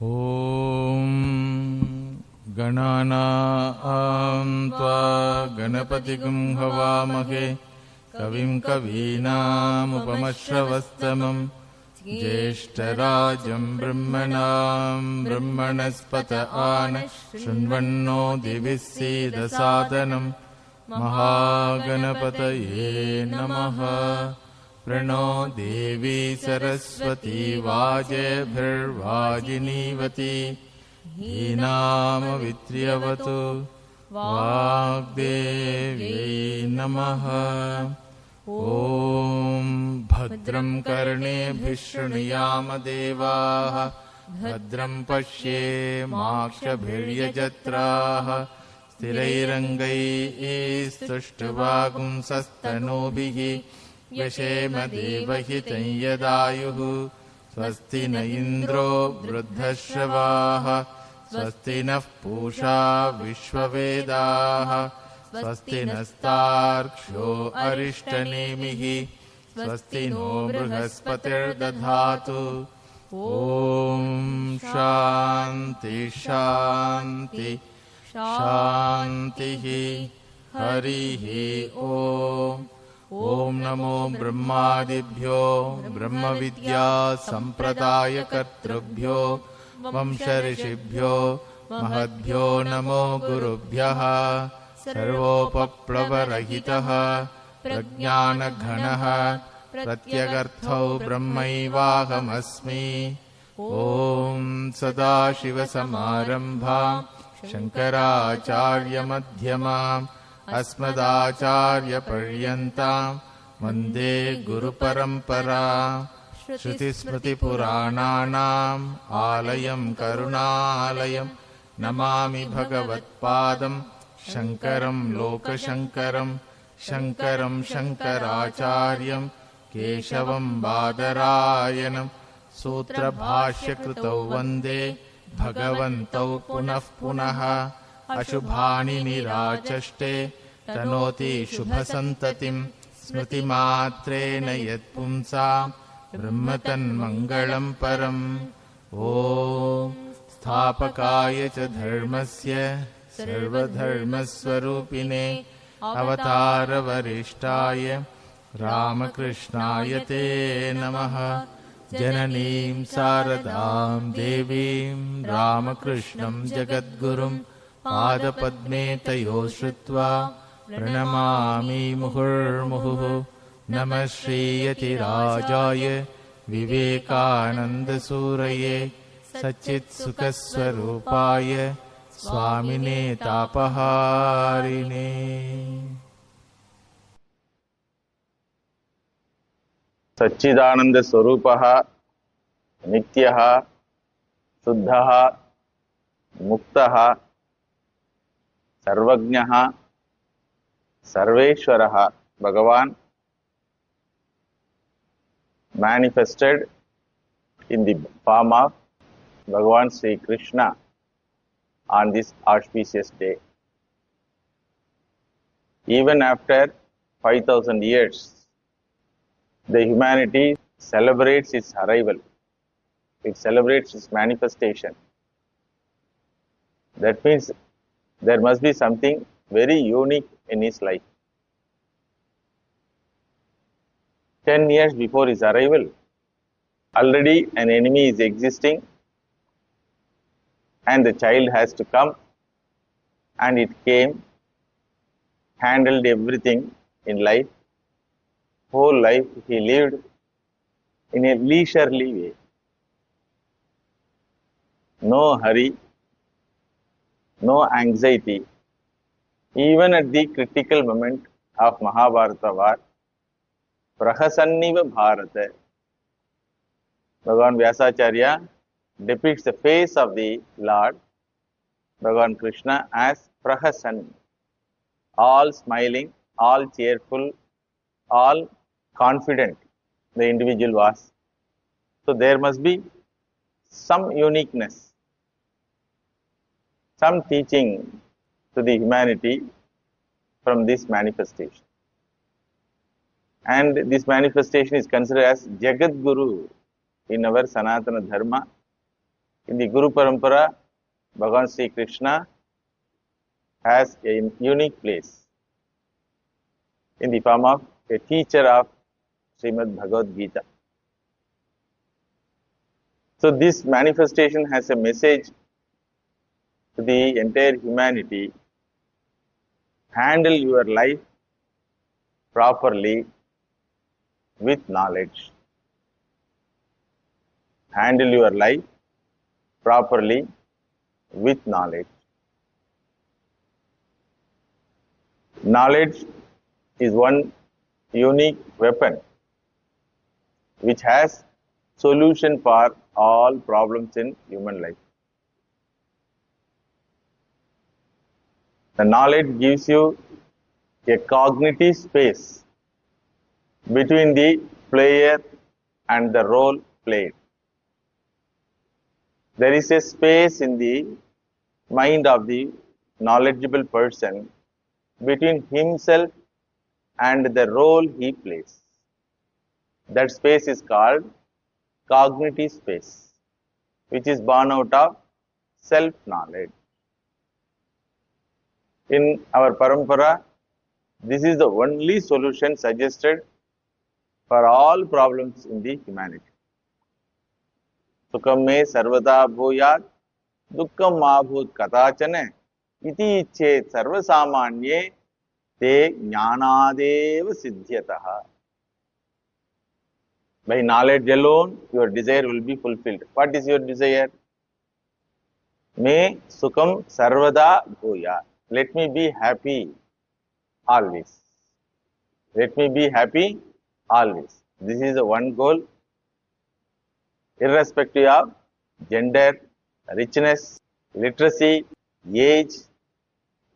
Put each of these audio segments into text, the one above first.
ॐ गणानां त्वा गणपतिगुं हवामहे कविं कवीनामुपमश्रवस्तमं ज्येष्ठराजं ब्रह्मणां ब्रह्मणस्पत आन शृण्वन्नो दिवि सीदसादनं महागणपतये नमः। प्रणो देवी सरस्वती वाजेभिर्वाजिनीवती धीनामवित्र्यवतु वाग्देव्यै नमः। ॐ भद्रं कर्णेभिः शृणुयाम देवाः भद्रं पश्येमाक्षभिर्यजत्राः स्थिरैरङ्गैस्तुष्टुवागुंसस्तनूभिः व्यशेम देवहितं यदायुः। स्वस्ति न इन्द्रो वृद्धश्रवाः स्वस्ति नः पूषा विश्ववेदाः स्वस्ति नस्तार्क्ष्यो अरिष्टनेमिः स्वस्ति नो बृहस्पतिर्दधातु। ॐ शान्ति शान्ति शान्तिः। हरिः ॐ। ॐ नमो ब्रह्मादिभ्यो ब्रह्मविद्या सम्प्रदायकर्तृभ्यो वंशऋषिभ्यो महद्भ्यो नमो गुरुभ्यः। सर्वोपप्लवरहितः प्रज्ञानघनः प्रत्यगर्थो ब्रह्मैवाहमस्मि। ॐ सदाशिवसमारम्भां शङ्कराचार्यमध्यमाम् अस्मदाचार्यपर्यन्तां वन्दे गुरुपरम्पराम्। श्रुतिस्मृतिपुराणानाम् आलयं करुणालयं नमामि भगवत्पादं शङ्करं लोकशङ्करं। शङ्करं शङ्कराचार्यं केशवं बादरायणं सूत्रभाष्यकृतौ वन्दे भगवन्तौ पुनः पुनः। अशुभानि निराचष्टे तनोति शुभसन्ततिं स्मृतिमात्रेण यत्पुंसां ब्रह्मतन्मङ्गलं परम्। ॐ स्थापकाय च धर्मस्य सर्वधर्मस्वरूपिणे अवतारवरिष्ठाय रामकृष्णाय ते नमः। जननीं शारदां देवीं रामकृष्णं जगद्गुरुं पादपद्मे तयोः श्रुत्वा प्रणमामि मुहुर्मुहुः। नमः श्रीयतिराजाय विवेकानन्दसूरये सच्चित्सुखस्वरूपाय स्वामिने तापहारिणे। सच्चिदानन्दस्वरूपः नित्यः शुद्धः मुक्तः सर्वज्ञः सर्वेश्वरः Bhagavan manifested in the form of Bhagavan Sri Krishna on this auspicious day. Even after 5,000 years, the humanity celebrates its arrival. It celebrates its manifestation. That means there must be something very unique in his life. 10 years before his arrival, already an enemy is existing and the child has to come, and it came, handled everything in life. Whole life he lived in a leisurely way. No hurry, no anxiety. Even at the critical moment of Mahabharata war, Prahasanniva Bharata, Bhagavan Vyasacharya depicts the face of the Lord, Bhagavan Krishna, as Prahasan, all smiling, all cheerful, all confident the individual was. So there must be some uniqueness, some teaching to the humanity from this manifestation. And this manifestation is considered as Jagat Guru in our Sanatana Dharma. In the Guru Parampara, Bhagavan Sri Krishna has a unique place in the form of a teacher of Srimad Bhagavad Gita. So this manifestation has a message to the entire humanity. Handle your life properly with knowledge. Handle your life properly with knowledge. Knowledge is one unique weapon which has solution for all problems in human life. The knowledge gives you a cognitive space between the player and the role played. There is a space in the mind of the knowledgeable person between himself and the role he plays. That space is called cognitive space, which is born out of self-knowledge. In our parampara, this is the only solution suggested for all problems in the humanity. Sukham me sarvada bhuyat, dukkam abhut katachane, iti ichet sarvasamanye te jnanadeva siddhyataha. By knowledge alone, your desire will be fulfilled. What is your desire? Me sukham sarvada bhuyat. Let me be happy always. Let me be happy always. This is the one goal, irrespective of gender, richness, literacy, age.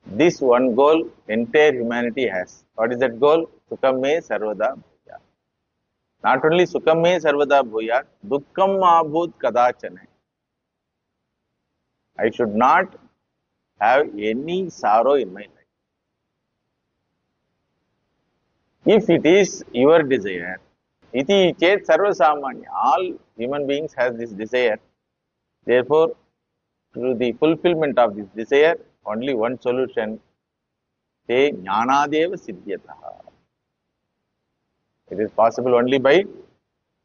This one goal entire humanity has. What is that goal? Sukham me sarvada bhuyat. Not only sukham me sarvada bhuyat, dukkam abhut kadachane. I should not have any sorrow in my life. If it is your desire, iti chet sarvasamanya, all human beings has this desire. Therefore, to the fulfillment of this desire, only one solution, te jnanadeva siddhyataha. It is possible only by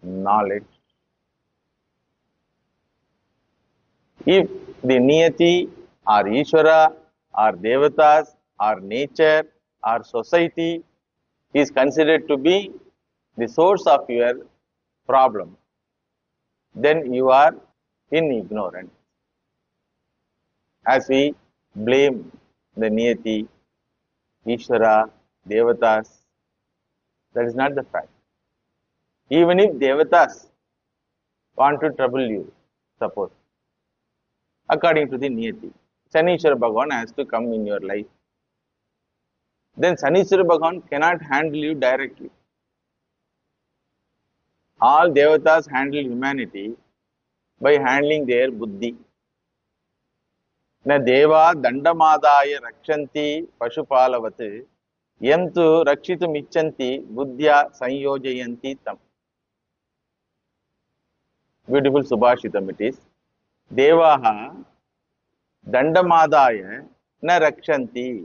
knowledge. If the niyati or Ishvara or devatas or nature or society is considered to be the source of your problem, then you are in ignorance. As we blame the niyati, Ishvara, devatas, that is not the fact. Even if devatas want to trouble you, suppose, according to the niyati, Sanishwara Bhagavan has to come in your life. Then Sanishwara Bhagavan cannot handle you directly. All devatas handle humanity by handling their buddhi. Na deva dandamadaya rakshanti pashupalavati yam tu rakshitum ichanti buddhya sanyojayanti tam. Beautiful subhashitam it is. Devaha dandamadaya na rakshanti.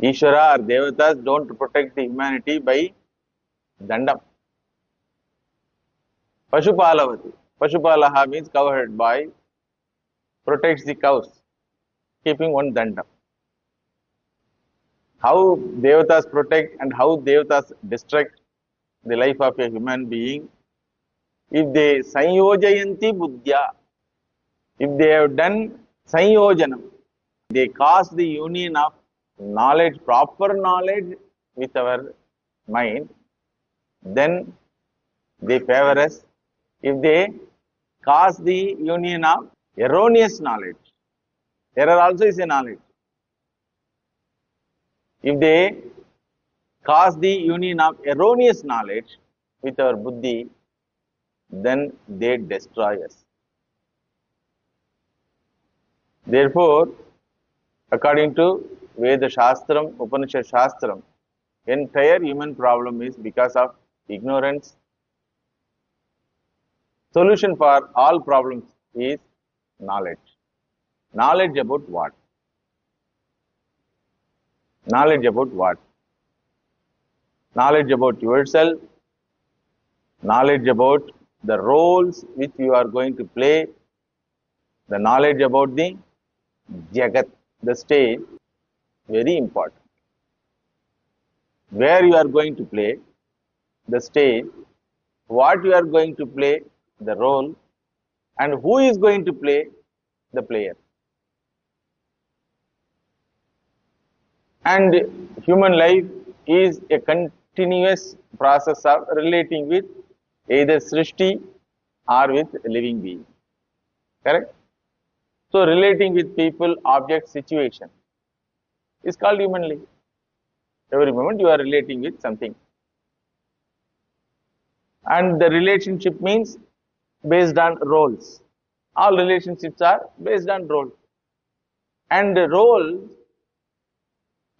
Ishvara or devatas don't protect the humanity by dandam. Pashupalavati. Pashupalaha means cowherd boy protects the cows, keeping one dandam. How devatas protect and how devatas destruct the life of a human being? If they sanyojayanti buddhya, if they have done sanyojanam, they cause the union of knowledge, proper knowledge with our mind, then they favor us. If they cause the union of erroneous knowledge, error also is a knowledge. If they cause the union of erroneous knowledge with our buddhi, then they destroy us. Therefore, according to Veda Shastram, Upanishad Shastram, entire human problem is because of ignorance. Solution for all problems is knowledge. Knowledge about what? Knowledge about what? Knowledge about yourself, knowledge about the roles which you are going to play, the knowledge about the Jagat, the stage, very important. Where you are going to play, the stage, what you are going to play, the role, and who is going to play the player. And human life is a continuous process of relating with either Srishti or with living being. Correct? So, relating with people, objects, situation is called human life. Every moment you are relating with something. And the relationship means based on roles. All relationships are based on roles. And the roles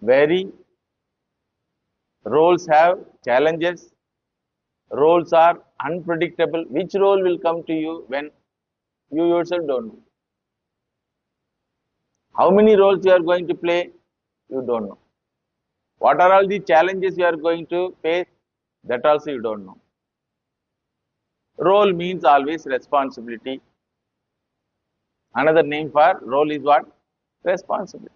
vary, roles have challenges, roles are unpredictable. Which role will come to you when you yourself don't know? How many roles you are going to play, you don't know. What are all the challenges you are going to face, that also you don't know. Role means always responsibility. Another name for role is what? Responsibility.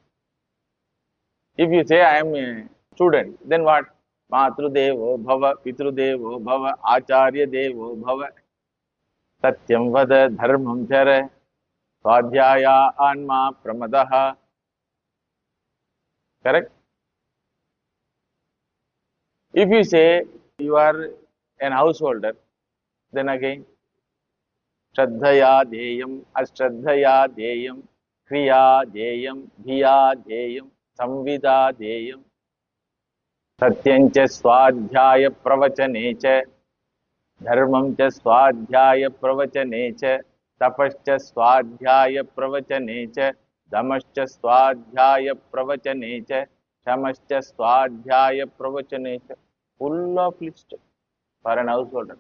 If you say I am a student, then what? Matrudevo bhava, pitrudevo bhava, acharya devo bhava, satyam vada, dharmam chara, swadhyaya anma pramadaha. Correct? If you say you are an householder, then again, Shraddhaya deyam, Ashraddhaya deyam, Kriya deyam, Dhiya deyam, Samvida deyam, Satyancha Swadhyaya Pravachane Dharmam cha Swadhyaya Pravachane Tapascha Swadhyaya Pravachane Damascha Swadhyaya Pravachane Shamascha Swadhyaya Pravachane. Full of list for an householder.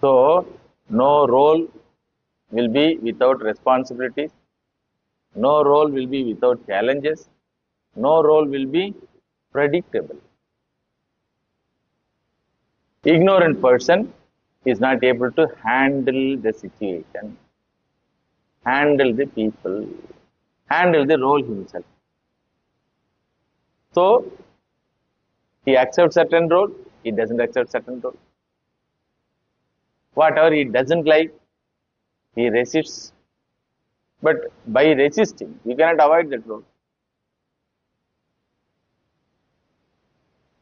So, no role will be without responsibilities, no role will be without challenges, no role will be predictable. Ignorant person is not able to handle the situation, handle the people, handle the role himself. So, he accepts certain role, he doesn't accept certain role. Whatever he doesn't like, he resists. But by resisting, you cannot avoid that role.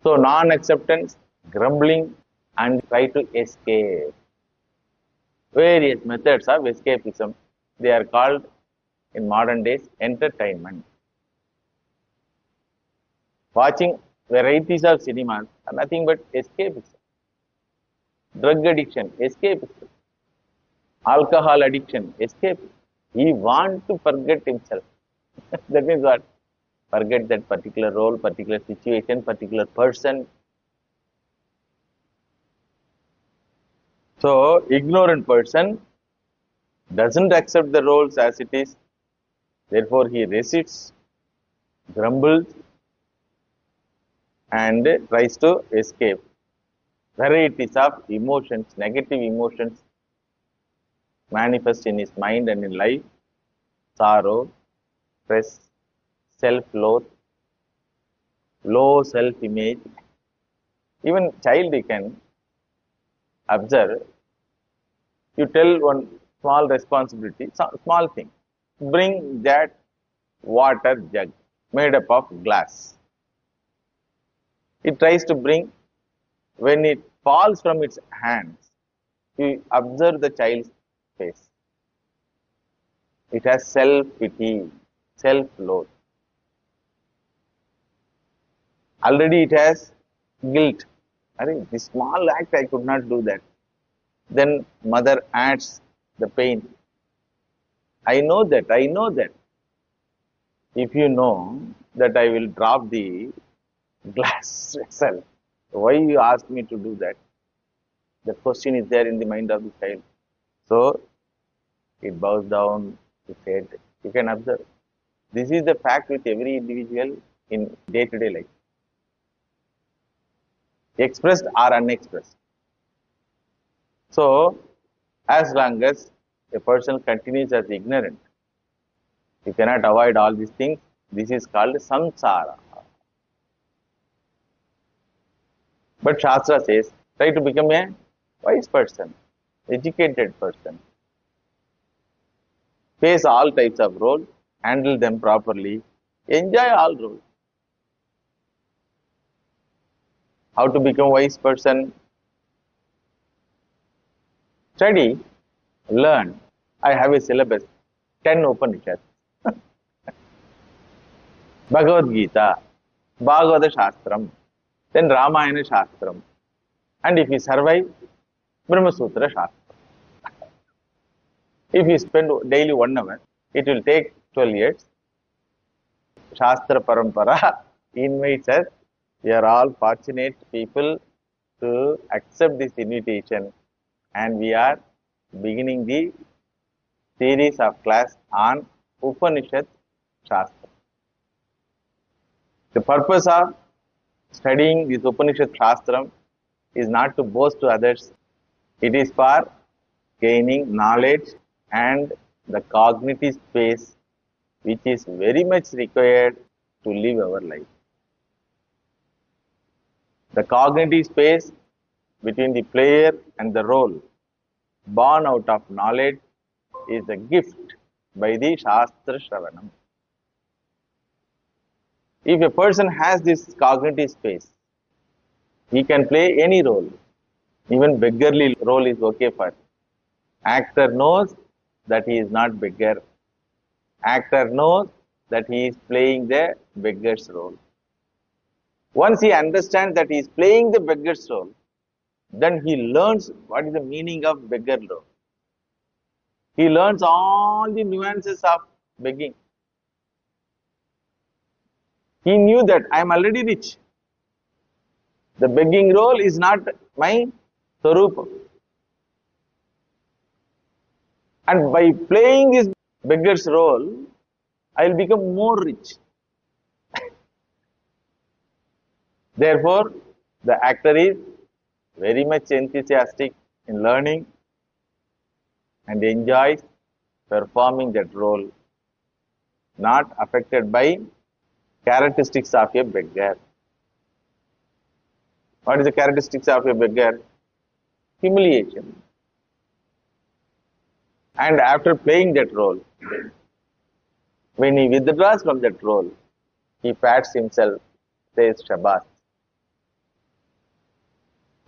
So, non-acceptance, grumbling, and try to escape. Various methods of escapism. They are called in modern days entertainment. Watching varieties of cinemas are nothing but escapism. Drug addiction, escapism. Alcohol addiction, escapism. He wants to forget himself. That means what? Forget that particular role, particular situation, particular person. So, ignorant person doesn't accept the roles as it is. Therefore, he resists, grumbles, and tries to escape. Varieties of emotions, negative emotions manifest in his mind and in life. Sorrow, stress, self-loath, low self-image. Even child you can observe. You tell one small responsibility, small thing. Bring that water jug made up of glass. It tries to bring, when it falls from its hands, you observe the child's face. It has self-pity, self-loath. Already it has guilt. This small act I could not do that. Then mother adds the pain. I know that. If you know that I will drop the glass itself, Why you ask me to do that? The question is there in the mind of the child. So it bows down its head. You can observe. This is the fact with every individual in day-to-day life, expressed or unexpressed. So, as long as a person continues as ignorant, you cannot avoid all these things. This is called samsara. But Shastra says, try to become a wise person, educated person. Face all types of roles, handle them properly, enjoy all roles. How to become a wise person? Study, learn. I have a syllabus, 10 Upanishads, Bhagavad Gita, Bhagavata Shastram, then Ramayana Shastram. And if you survive, Brahma Sutra Shastram. If you spend daily 1 hour, it will take 12 years. Shastra Parampara invites us. We are all fortunate people to accept this invitation, and we are beginning the series of class on Upanishad Shastra. The purpose of studying this Upanishad Shastram is not to boast to others. It is for gaining knowledge and the cognitive space which is very much required to live our life. The cognitive space between the player and the role, born out of knowledge, is a gift by the Shastra Shravanam. If a person has this cognitive space, he can play any role. Even beggarly role is okay for him. Actor knows that he is not beggar. Actor knows that he is playing the beggar's role. Once he understands that he is playing the beggar's role, then he learns what is the meaning of beggar role. He learns all the nuances of begging. He knew that I am already rich. The begging role is not my Sarupa. And by playing this beggar's role, I will become more rich. Therefore, the actor is very much enthusiastic in learning and enjoys performing that role, not affected by characteristics of a beggar. What is the characteristics of a beggar? Humiliation. And after playing that role, when he withdraws from that role, he pats himself, says Shabbat.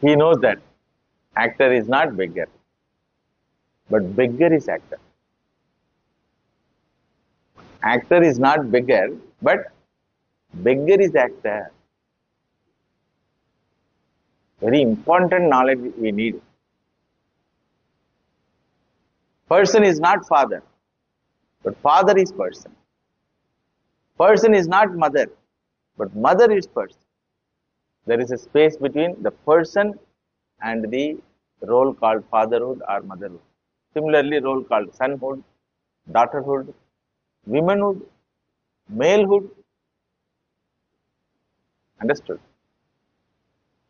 He knows that actor is not beggar, but beggar is actor. Actor is not beggar, but beggar is actor. Very important knowledge we need. Person is not father, but father is person. Person is not mother, but mother is person. There is a space between the person and the role called fatherhood or motherhood. Similarly, role called sonhood, daughterhood, womanhood, malehood. Understood?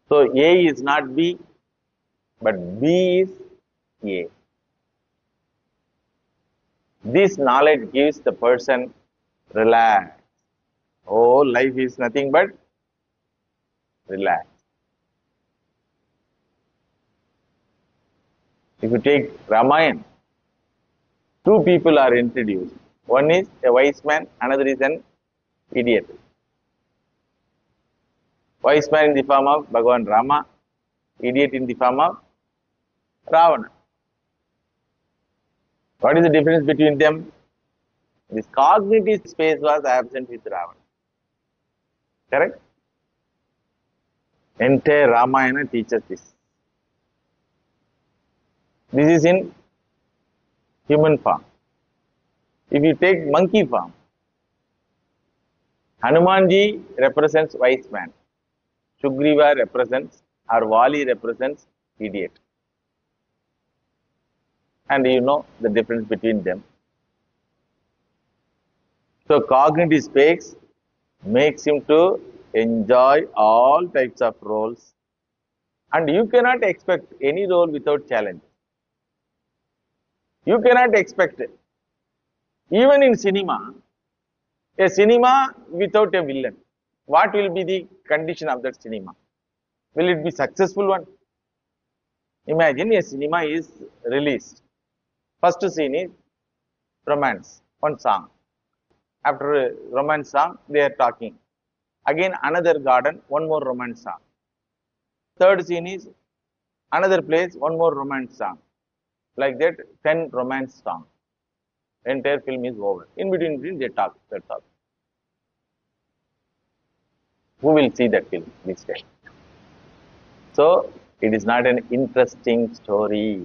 So, A is not B, but B is A. This knowledge gives the person relax. Oh, life is nothing but relax. If you take Ramayana, two people are introduced. One is a wise man, another is an idiot. Wise man in the form of Bhagavan Rama, idiot in the form of Ravana. What is the difference between them? This cognitive space was absent with Ravana. Correct? Entire Ramayana teaches this. This is in human form. If you take monkey form, Hanumanji represents wise man. Sugriva represents or Vali represents idiot. And you know the difference between them. So cognitive space makes him to enjoy all types of roles, and you cannot expect any role without challenge. You cannot expect it. Even in cinema, a cinema without a villain, what will be the condition of that cinema? Will it be successful one? Imagine a cinema is released. First scene is romance, one song. After a romance song, they are talking. Again another garden, one more romance song. Third scene is another place, one more romance song. Like that, 10 romance songs. Entire film is over. In between they talk, that's all. Who will see that film these days? So, it is not an interesting story.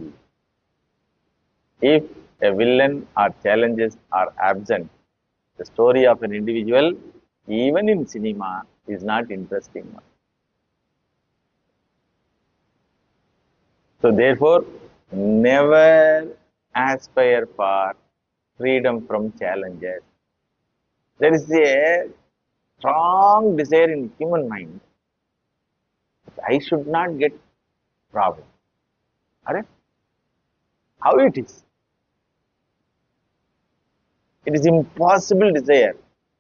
If a villain or challenges are absent, the story of an individual, even in cinema, is not interesting one. So, therefore, never aspire for freedom from challenges. There is a strong desire in human mind. I should not get problem. Alright? How it is? It is impossible desire.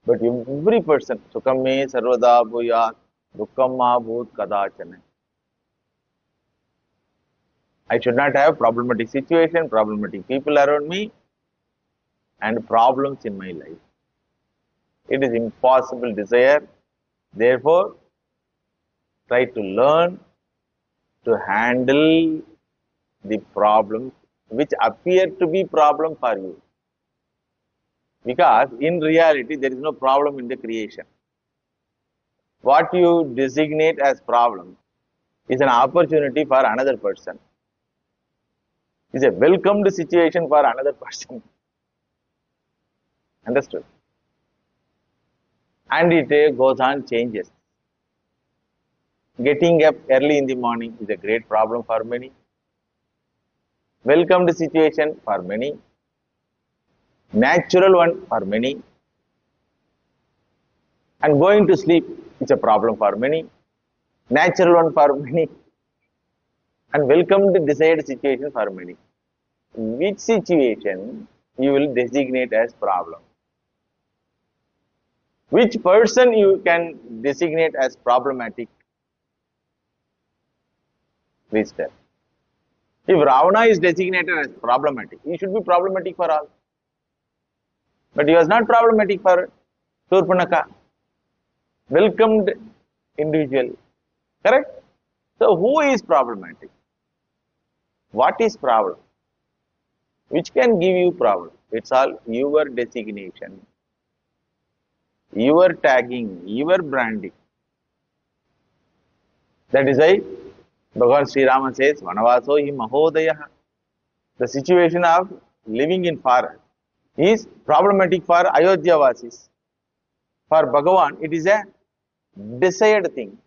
But every person, Sukamme Sarvada Bhuyat, Dukkamma Bhut Kadachana. I should not have problematic situation, problematic people around me, and problems in my life. It is impossible desire. Therefore, try to learn to handle the problems which appear to be problem for you. Because in reality, there is no problem in the creation. What you designate as problem is an opportunity for another person. Is a welcomed situation for another person. Understood? And it goes on, changes. Getting up early in the morning is a great problem for many. Welcomed situation for many. Natural one for many. And going to sleep is a problem for many. Natural one for many. And welcomed desired situation for many. Which situation you will designate as problem? Which person you can designate as problematic? Please tell. If Ravana is designated as problematic, he should be problematic for all. But he was not problematic for Surpanaka. Welcomed individual. Correct? So who is problematic? What is problem? Which can give you problem? It's all your designation, your tagging, your branding. That is why Bhagavan Sri Rama says, Vanavaso hi mahodaya. The situation of living in forest is problematic for Ayodhya Vasis. For Bhagavan, it is a desired thing.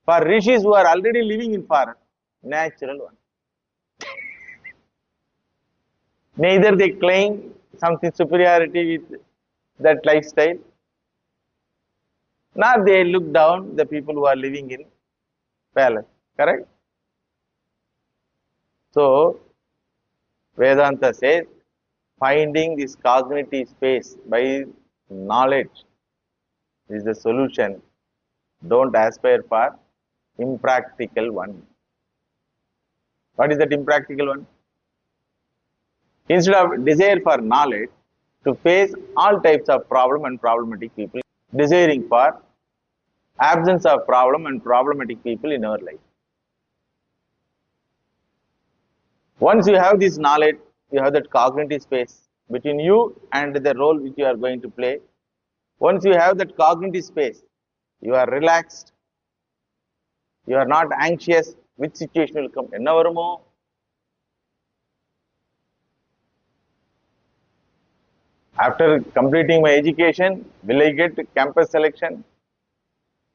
For rishis who are already living in forest, natural one. Neither they claim something superiority with that lifestyle, nor they look down the people who are living in palace. Correct? So, Vedanta says, finding this cognitive space by knowledge is the solution. Don't aspire for impractical one. What is that impractical one? Instead of desire for knowledge, to face all types of problem and problematic people, desiring for absence of problem and problematic people in our life. Once you have this knowledge, you have that cognitive space between you and the role which you are going to play. Once you have that cognitive space, you are relaxed, you are not anxious, which situation will come. Ennavaramo. After completing my education, will I get campus selection?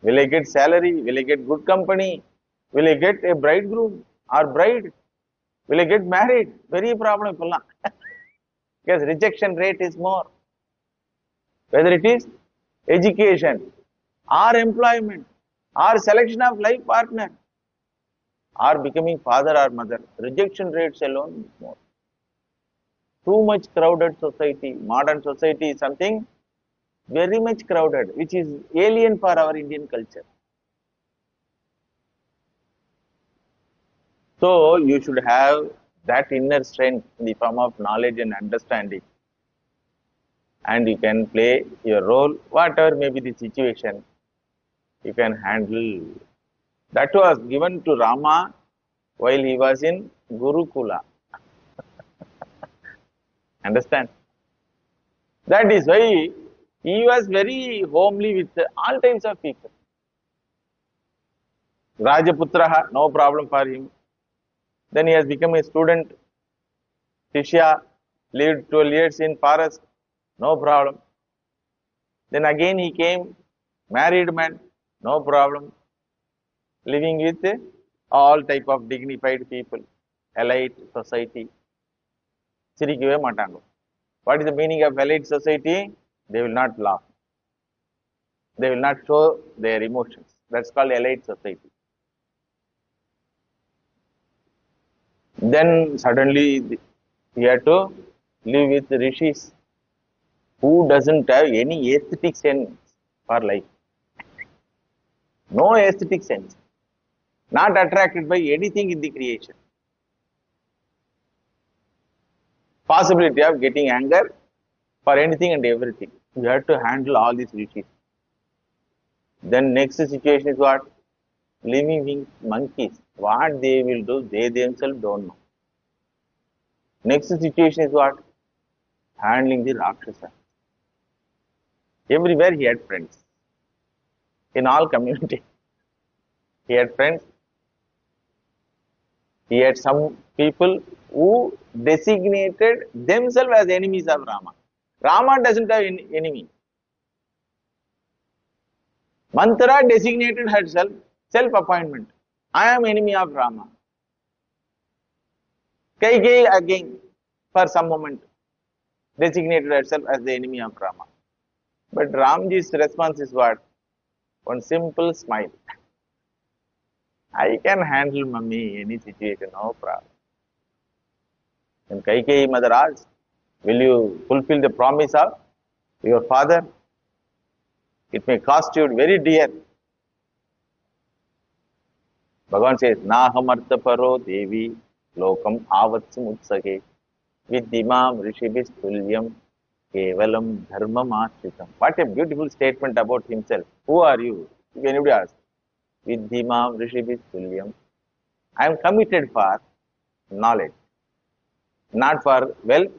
Will I get salary? Will I get good company? Will I get a bridegroom or bride? Will I get married? Very problem. Because rejection rate is more. Whether it is education or employment or selection of life partner or becoming father or mother, rejection rates alone is more. Too much crowded society. Modern society is something very much crowded, which is alien for our Indian culture. So you should have that inner strength in the form of knowledge and understanding, and you can play your role, whatever may be the situation, you can handle. That was given to Rama while he was in Gurukula. Understand? That is why he was very homely with all types of people. Rajaputraha, no problem for him. Then he has become a student. Shishya lived 12 years in forest, no problem. Then again he came, married man, no problem. Living with all type of dignified people, elite society. சிரிக்கவே மாட்டாங்க. What is the meaning of elite society? They will not laugh. They will not show their emotions. That's called elite society. Then suddenly he had to live with rishis who doesn't have any aesthetic sense for life. No aesthetic sense. Not attracted by anything in the creation. Possibility of getting anger for anything and everything. You have to handle all these rishis. Then next situation is what? Living with monkeys. What they will do, they themselves don't know. Next situation is what? Handling the Rakshasa. Everywhere he had friends. In all community. He had friends. He had some people who designated themselves as enemies of Rama. Rama doesn't have any enemy. Manthara designated herself, self-appointment. I am enemy of Rama. Kaikeyi again, for some moment, designated herself as the enemy of Rama. But Ramji's response is what? One simple smile. I can handle mummy any situation, no problem. And Kaikeyi mother asked, will you fulfill the promise of your father? It may cost you very dear. Bhagavan says, Nahamartha paro devi lokam avatsum utsake viddhimam rishibis tulyam kevalam dharmam ashritam. What a beautiful statement about himself. Who are you? If anybody asks, viddhimam rishibis tulyam. I am committed for knowledge, not for wealth,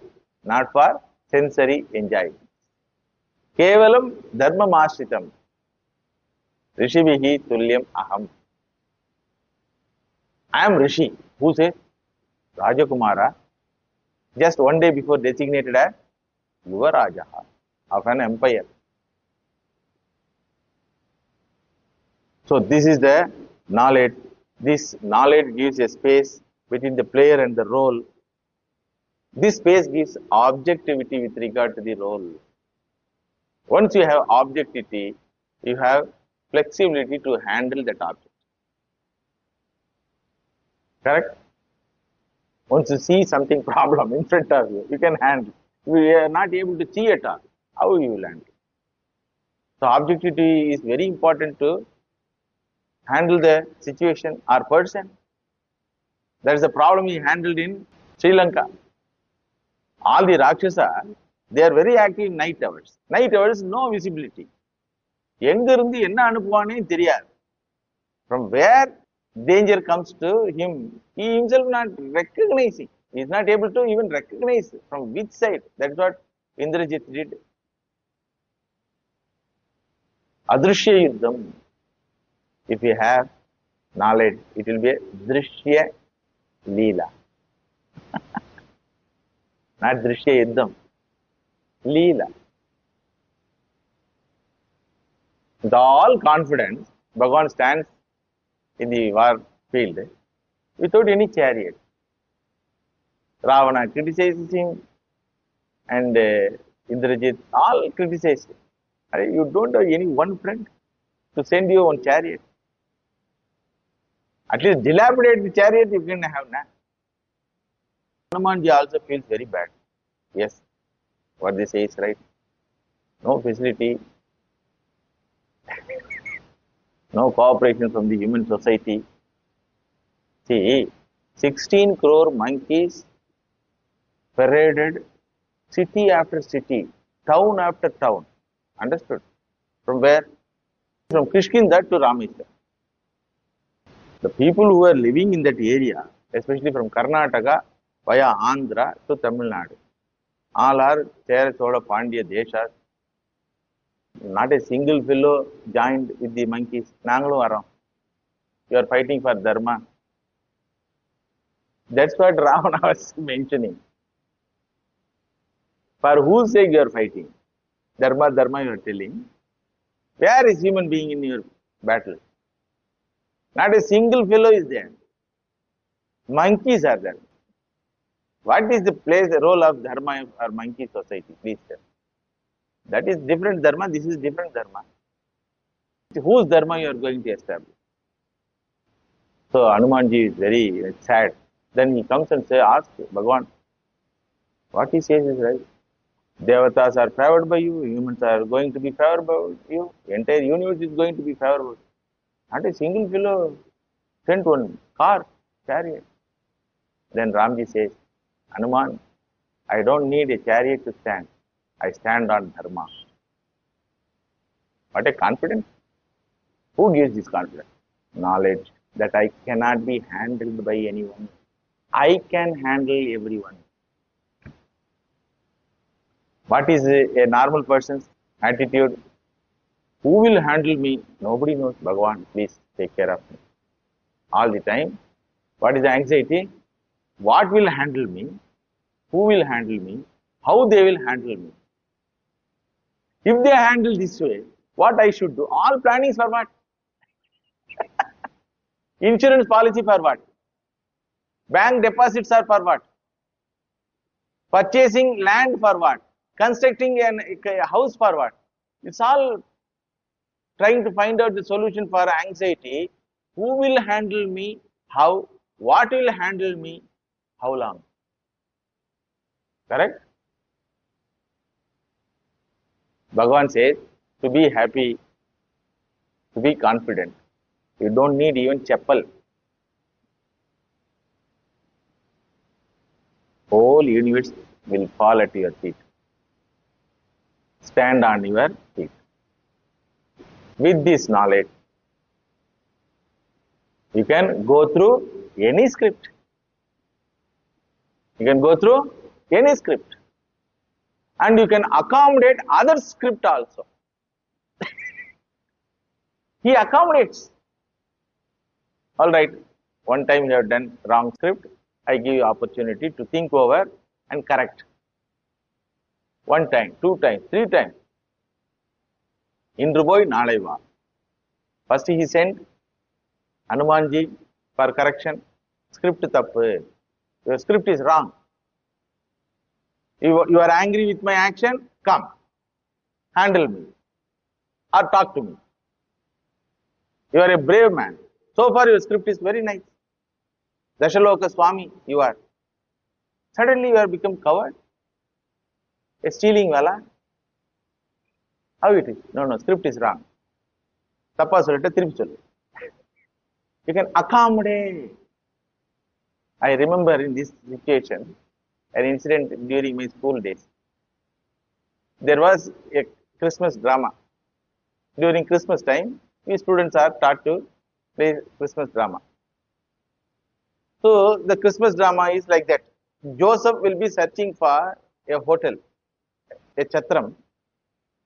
not for sensory enjoyment. Kevalam dharmam ashritam. Rishibihi tulyam aham. I am Rishi. Who says? Rajakumara, just one day before designated as Yuvaraja of an empire. So this is the knowledge. This knowledge gives a space between the player and the role. This space gives objectivity with regard to the role. Once you have objectivity, you have flexibility to handle that object. Correct? Once you see something problem in front of you, you can handle. If you are not able to see at all, how you will handle? So objectivity is very important to handle the situation or person. That is the problem he handled in Sri Lanka. All the Rakshasa, they are very active in night hours. Night hours, no visibility. From where danger comes to him, he himself not recognizing. He is not able to even recognize from which side. That's what Indrajit did. Adrishya Yuddham. If you have knowledge, it will be a Drishya Leela. Not Drishya Yuddham. Leela. With all confidence, Bhagavan stands in the war field without any chariot. Ravana criticizes him and Indrajit all criticize him. You don't have any one friend to send you on chariot. At least dilapidate the chariot you can have now. Hanumanji also feels very bad. Yes, what they say is right. No facility, no cooperation from the human society. See, 16 crore monkeys paraded city after city, town after town. Understood? From where? From Kishkinda to Rameshwar. The people who are living in that area, especially from Karnataka via Andhra to Tamil Nadu, all are Chera Chola Pandya Deshas. Not a single fellow joined with the monkeys. Nangalu around. You are fighting for Dharma. That's what Ravana was mentioning. For whose sake you are fighting? Dharma, Dharma you are telling. Where is human being in your battle? Not a single fellow is there. Monkeys are there. What is the place, the role of Dharma or monkey society? Please tell. That is different Dharma, this is different Dharma. Whose Dharma you are going to establish? So Hanumanji is very sad. Then he comes and asks Bhagavan, what he says is right. Devatas are favored by you, humans are going to be favored by you, entire universe is going to be favored. Not a single fellow sent one car, chariot. Then Ramji says, Hanuman, I don't need a chariot to stand. I stand on Dharma. What a confidence. Who gives this confidence? Knowledge that I cannot be handled by anyone. I can handle everyone. What is a normal person's attitude? Who will handle me? Nobody knows. Bhagavan, please take care of me. All the time. What is the anxiety? What will handle me? Who will handle me? How they will handle me? If they handle this way, what I should do? All plannings for what? Insurance policy for what? Bank deposits are for what? Purchasing land for what? Constructing a house for what? It's all trying to find out the solution for anxiety. Who will handle me? How? What will handle me? How long? Correct? Bhagavan says, to be happy, to be confident, you don't need even chappal. Whole universe will fall at your feet. Stand on your feet. With this knowledge, you can go through any script. You can go through any script. And you can accommodate other script also. He accommodates. Alright, one time you have done wrong script, I give you opportunity to think over and correct. One time, two times, three times. Indru boy naalai va. First he sent Hanumanji for correction. Script tappu. Your script is wrong. You are angry with my action? Come. Handle me. Or talk to me. You are a brave man. So far your script is very nice. Dashaloka Swami, you are. Suddenly you have become coward. A stealing wala. How it is? No, script is wrong. Tappa sollita thirupi sollu. You can accommodate. I remember in this situation, an incident during my school days. There was a Christmas drama. During Christmas time, we students are taught to play Christmas drama. So the Christmas drama is like that. Joseph will be searching for a hotel, a chatram,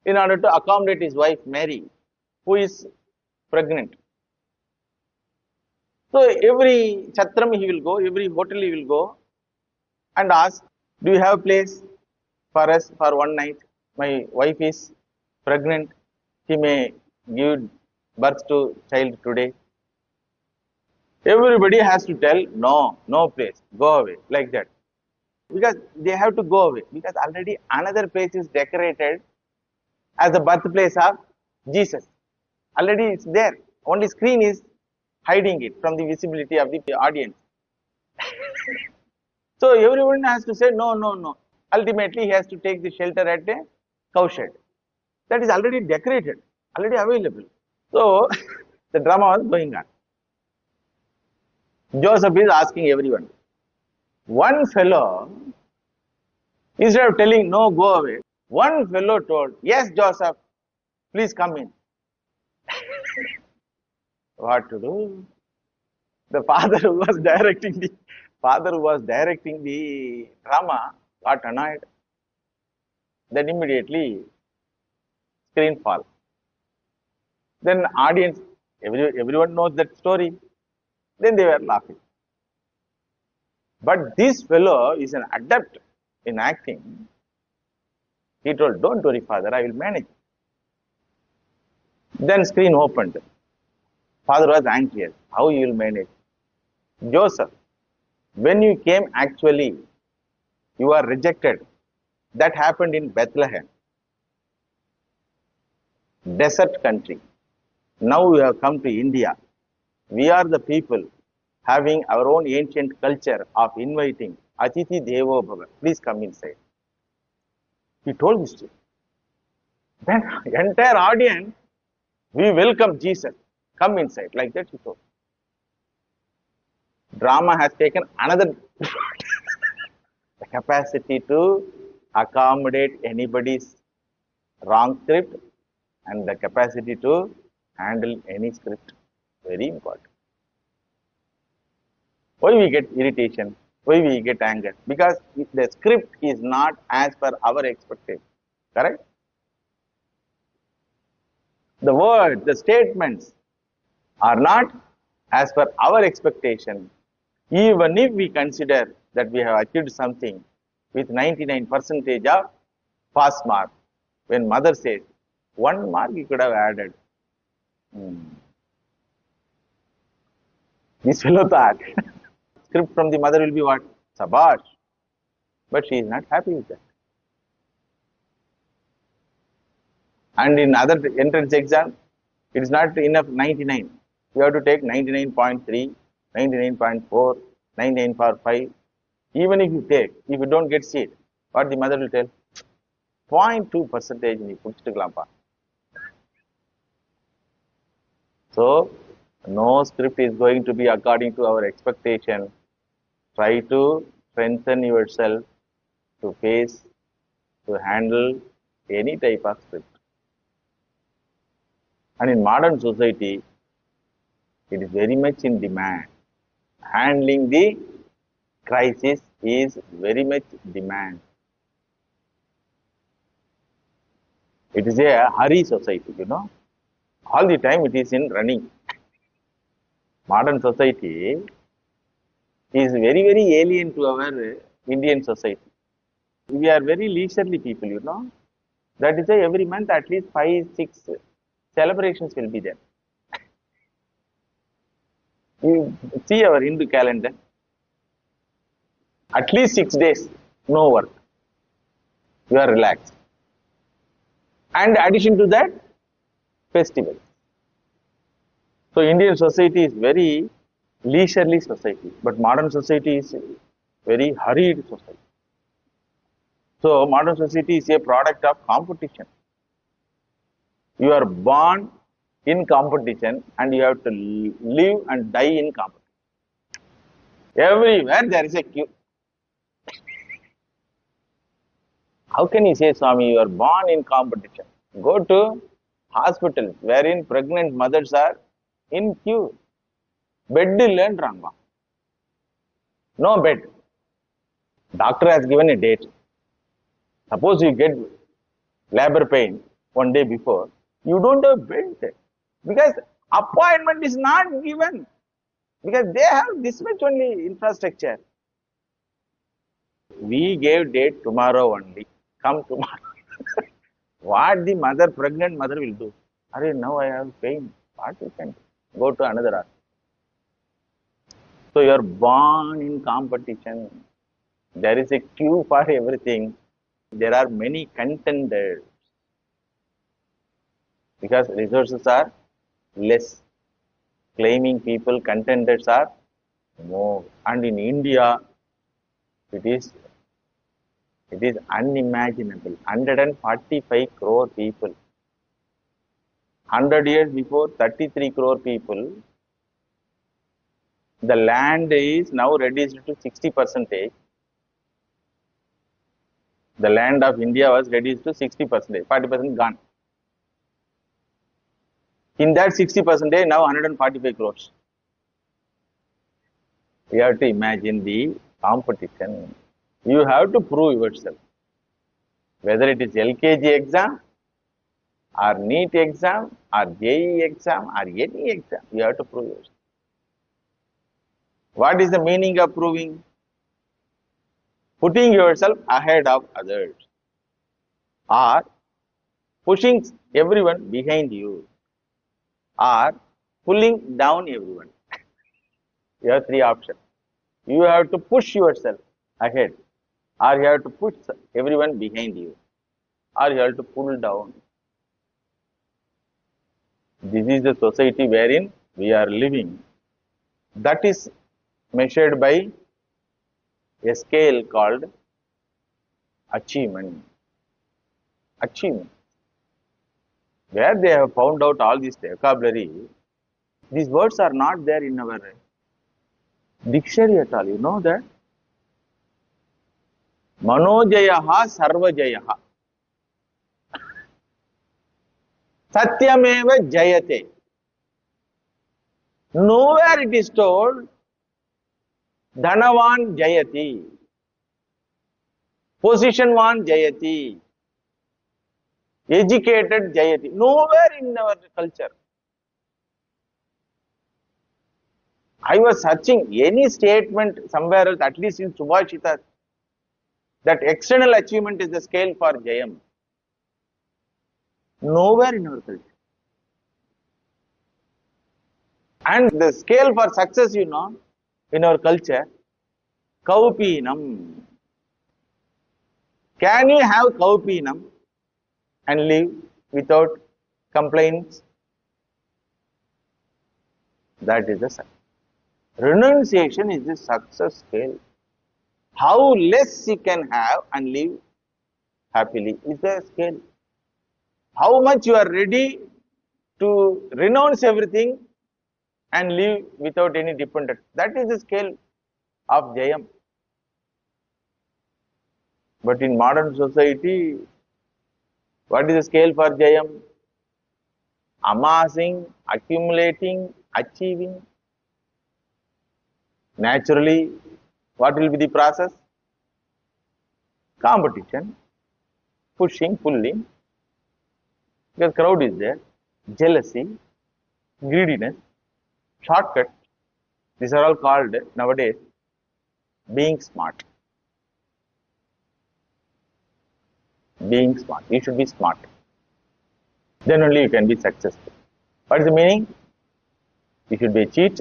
in order to accommodate his wife Mary, who is pregnant. So every chatram he will go, every hotel he will go and ask, do you have a place for us for one night? My wife is pregnant. She may give birth to child today? Everybody has to tell, no, no place, go away, like that. Because they have to go away. Because already another place is decorated as the birthplace of Jesus. Already it's there. Only screen is hiding it from the visibility of the audience. So everyone has to say, no, no, no. Ultimately, he has to take the shelter at a cowshed. That is already decorated, already available. So the drama was going on. Joseph is asking everyone. One fellow, instead of telling no, go away, one fellow told, yes, Joseph, please come in. What to do? The father who was directing the drama got annoyed. Then immediately screen fall. Then audience, everyone knows that story. Then they were laughing. But this fellow is an adept in acting. He told, don't worry, father, I will manage. Then screen opened. Father was anxious. How you will manage? Joseph, when you came actually, you are rejected. That happened in Bethlehem, desert country. Now we have come to India. We are the people having our own ancient culture of inviting Atithi Devo Bhava. Please come inside. He told this to him. Then entire audience, we welcome Jesus. Come inside. Like that he told. Drama has taken another the capacity to accommodate anybody's wrong script and the capacity to handle any script. Very important. Why we get irritation? Why we get anger? Because the script is not as per our expectation. Correct? The words, the statements are not as per our expectation. Even if we consider that we have achieved something with 99% of pass mark, when mother says, 1 mark you could have added. This fellow thought, script from the mother will be what? Sabash. But she is not happy with that. And in other entrance exam, it is not enough 99. You have to take 99.3, 99.4, 99.5. Even if you take, if you don't get seat, what the mother will tell? 0.2% நீ புடிச்சிட்டுக்கலாம்ப்பா. So, no script is going to be according to our expectation. Try to strengthen yourself to face, to handle any type of script. And in modern society, it is very much in demand. Handling the crisis is very much demand. It is a hurry society, you know. All the time it is in running. Modern society is very, very alien to our Indian society. We are very leisurely people, you know. That is why every month at least 5, 6 celebrations will be there. You see our Hindu calendar. At least 6 days, no work. You are relaxed. And addition to that, festival. So Indian society is very leisurely society, but modern society is very hurried society. So modern society is a product of competition. You are born in competition and you have to live and die in competition. Everywhere there is a queue. How can you say, Swami, you are born in competition? Go to hospitals wherein pregnant mothers are in queue. Bed illendraanga. No bed. Doctor has given a date. Suppose you get labor pain one day before, you don't have bed. Because appointment is not given. Because they have this much only infrastructure. We gave date tomorrow only. Come tomorrow. What the mother, pregnant mother will do? Now I have pain. What you can do? Go to another art. So you are born in competition. There is a queue for everything. There are many contenders because resources are less. Claiming people, contenders are more. And in India, it is unimaginable. 145 crore people. 100 years before, 33 crore people. The land is now reduced to 60%. The land of India was reduced to 60%, 40% gone. In that 60%, now 145 crores. You have to imagine the competition. You have to prove yourself. Whether it is LKG exam, or NEET exam, or JEE exam, or any exam, you have to prove yourself. What is the meaning of proving? Putting yourself ahead of others, or pushing everyone behind you, or pulling down everyone. You have three options. You have to push yourself ahead, or you have to push everyone behind you, or you have to pull down. This is the society wherein we are living. That is measured by a scale called achievement. Achievement. Where they have found out all this vocabulary, these words are not there in our dictionary at all. You know that? Manojayaha sarvajayaha. Satyameva jayate. Nowhere it is told Dhanavan jayati. Positionvan jayati. Educated jayati. Nowhere in our culture. I was searching any statement somewhere else, at least in Subhashita, that external achievement is the scale for Jayam. Nowhere in our culture. And the scale for success, you know, in our culture, Kaupinam. Can you have Kaupinam and live without complaints? That is the success. Renunciation is the success scale. How less you can have and live happily is the scale. How much you are ready to renounce everything and live without any dependence. That is the scale of Jayam. But in modern society, what is the scale for Jayam? Amassing, accumulating, achieving. Naturally, what will be the process? Competition, pushing, pulling, because crowd is there, jealousy, greediness, shortcut. These are all called nowadays being smart. Being smart. You should be smart. Then only you can be successful. What is the meaning? You should be a cheat.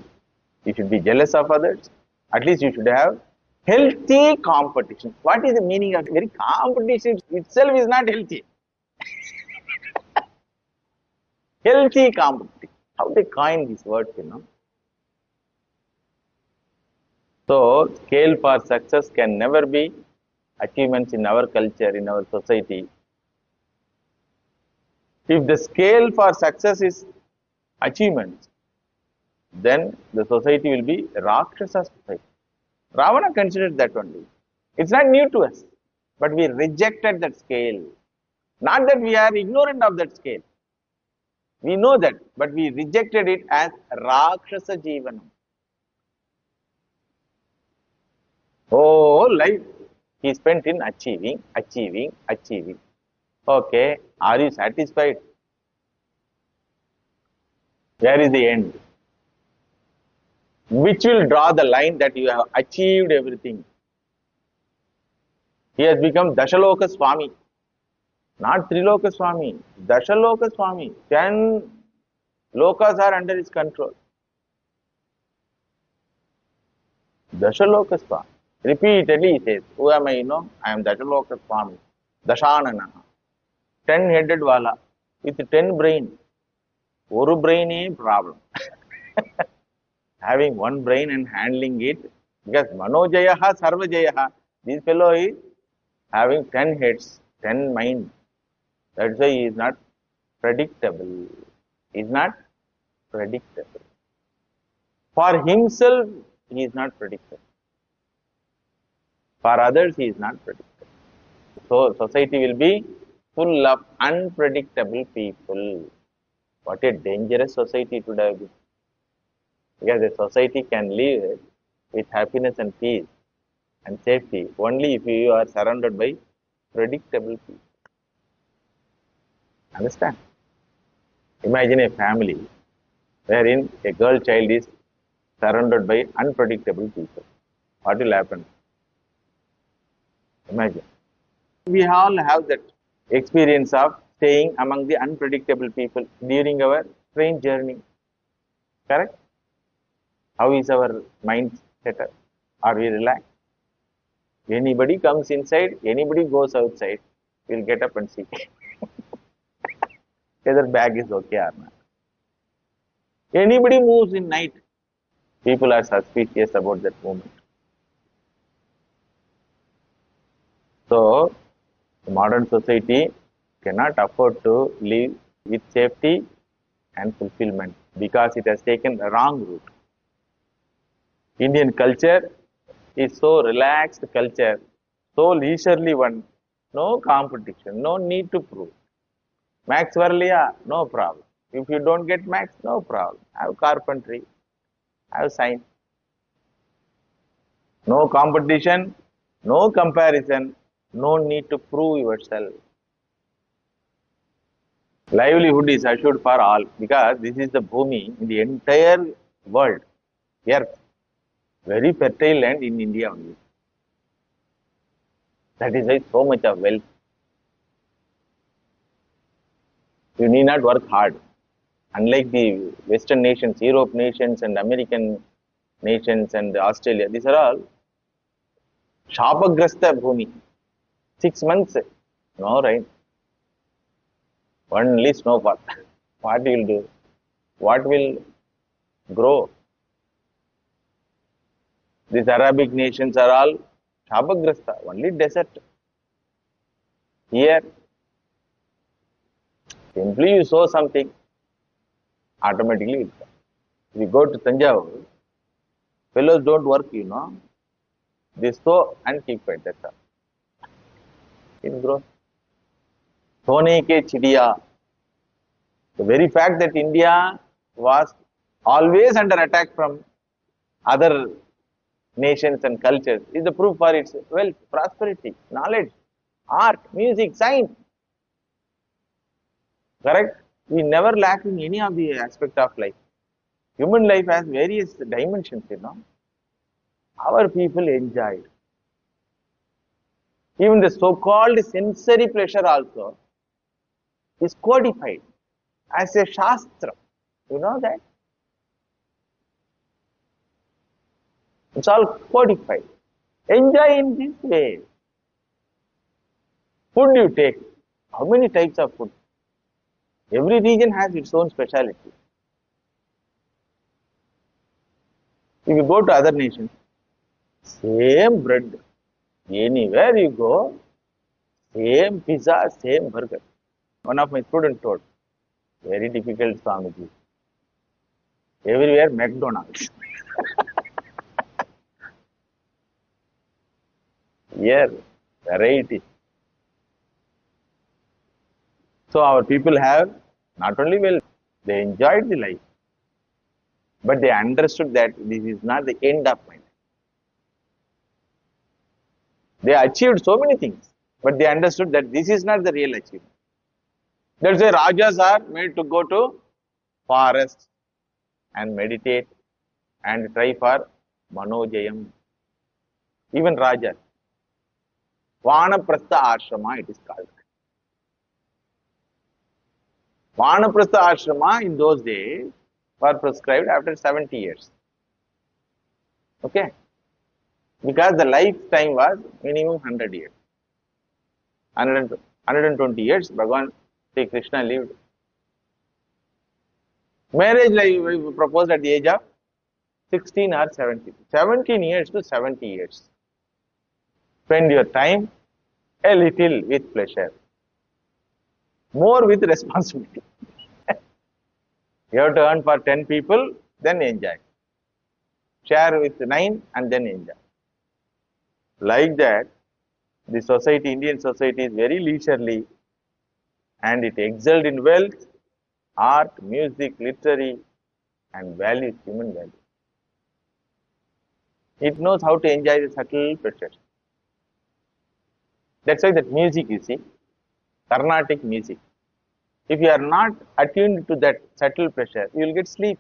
You should be jealous of others. At least you should have healthy competition. What is the meaning of very competition itself is not healthy. Healthy competition. How they coin these words, you know. So, scale for success can never be achievements in our culture, in our society. If the scale for success is achievements, then the society will be Rakshasa society. Ravana considered that only. It's not new to us, but we rejected that scale. Not that we are ignorant of that scale. We know that, but we rejected it as Rakshasa Jivanam. Whole life he spent in achieving, achieving, achieving. Okay, are you satisfied? Where is the end? Which will draw the line that you have achieved everything? He has become Dashaloka Swami, not Triloka Swami, Dashaloka Swami. 10 Lokas are under his control. Dashaloka Swami. Repeatedly he says, who am I? I am Dashaloka Swami. Dashanana. 10-headed wala with 10 brain. One brain is problem. Having one brain and handling it, because Manojayaha, Sarvajayaha, this fellow is having 10 heads, 10 minds. That's why he is not predictable. He is not predictable. For himself, he is not predictable. For others, he is not predictable. So, society will be full of unpredictable people. What a dangerous society it would have been. Because a society can live with happiness and peace and safety only if you are surrounded by predictable people. Understand? Imagine a family wherein a girl child is surrounded by unpredictable people. What will happen? Imagine. We all have that experience of staying among the unpredictable people during our train journey. Correct? How is our mind set up? Are we relaxed? Anybody comes inside, anybody goes outside, we'll get up and see whether bag is okay or not. Anybody moves in night, people are suspicious about that movement. So, the modern society cannot afford to live with safety and fulfillment because it has taken the wrong route. Indian culture is so relaxed culture, so leisurely one, no competition, no need to prove. Max Varliya, no problem. If you don't get max, no problem. Have carpentry, have science. No competition, no comparison, no need to prove yourself. Livelihood is assured for all because this is the bhumi in the entire world, earth. Very fertile land in India only. That is why so much of wealth. You need not work hard. Unlike the Western nations, Europe nations and American nations and Australia, these are all Shapagrasta bhumi. 6 months, no rain. Only snowfall. What will do? What will grow? These Arabic nations are all Shapagrasta, only desert. Here, simply you sow something, automatically it comes. If you go to Tanjavur, fellows don't work, They sow and keep it, that's all. It grows. Sone ke chidiya. The very fact that India was always under attack from other nations and cultures is the proof for its wealth, prosperity, knowledge, art, music, science. Correct? We never lack in any of the aspect of life. Human life has various dimensions, Our people enjoyed. Even the so-called sensory pleasure also is codified as a shastra. You know that? It's all codified. Enjoy in this way. Food you take. How many types of food? Every region has its own speciality. If you go to other nations, same bread. Anywhere you go, same pizza, same burger. One of my students told, very difficult Swamiji. Everywhere McDonald's. Here, variety. So our people have not only wealth, they enjoyed the life, but they understood that this is not the end of my life. They achieved so many things, but they understood that this is not the real achievement. That's why Rajas are made to go to forests and meditate and try for Manojayam. Even Rajas. Vanaprastha Ashrama it is called. Vanaprastha ashrama in those days were prescribed after 70 years. Okay? Because the lifetime was minimum 100 years. 120 years, Bhagavan Sri Krishna lived. Marriage life proposed at the age of 16 or 17. 17 years to 70 years. Spend your time a little with pleasure, more with responsibility. You have to earn for 10 people, then enjoy. Share with 9 and then enjoy. Like that, the society, Indian society is very leisurely and it excelled in wealth, art, music, literary and values, human values. It knows how to enjoy the subtle pleasures. That's why that music, you see, Carnatic music. If you are not attuned to that subtle pleasure, you will get sleep.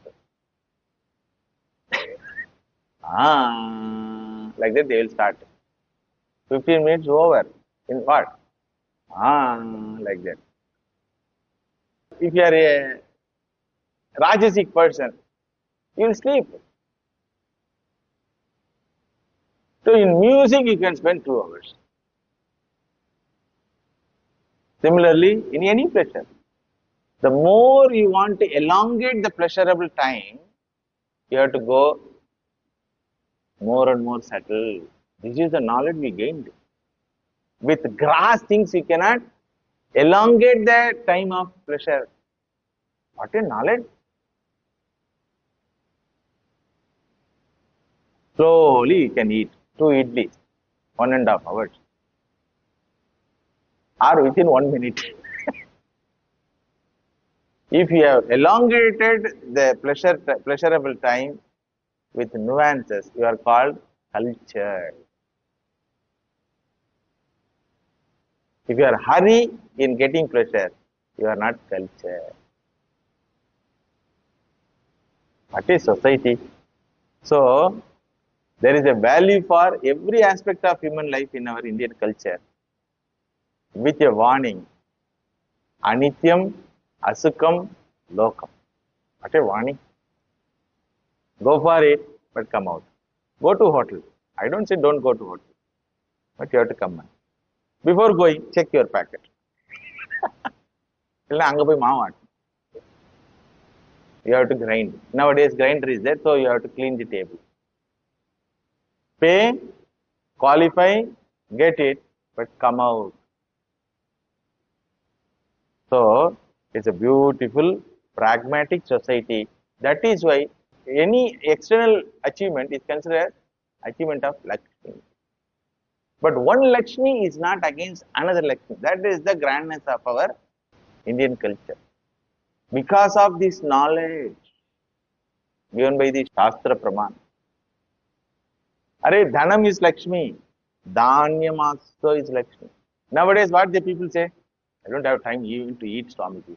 Like that they will start. 15 minutes over. In what? Like that. If you are a Rajasic person, you will sleep. So in music you can spend 2 hours. Similarly, in any pleasure, the more you want to elongate the pleasurable time, you have to go more and more subtle. This is the knowledge we gained. With gross things, you cannot elongate the time of pleasure. What a knowledge! Slowly you can eat 2 idlis, 1.5 hours, or within 1 minute. If you have elongated the pleasurable time with nuances, you are called cultured. If you are hurry in getting pleasure, you are not cultured. What is society? So, there is a value for every aspect of human life in our Indian culture with a warning. Anityam, Asukam, Lokam. What a warning. Go for it, but come out. Go to hotel. I don't say don't go to hotel, but you have to come out. Before going, check your packet. You have to grind. Nowadays, grinder is there, so you have to clean the table. Pay, qualify, get it, but come out. So, it's a beautiful, pragmatic society. That is why any external achievement is considered achievement of Lakshmi. But one Lakshmi is not against another Lakshmi. That is the grandness of our Indian culture. Because of this knowledge given by the Shastra Praman. Arey, Dhanam is Lakshmi. Dhanyam also is Lakshmi. Nowadays, what the people say? I don't have time even to eat Swamiji.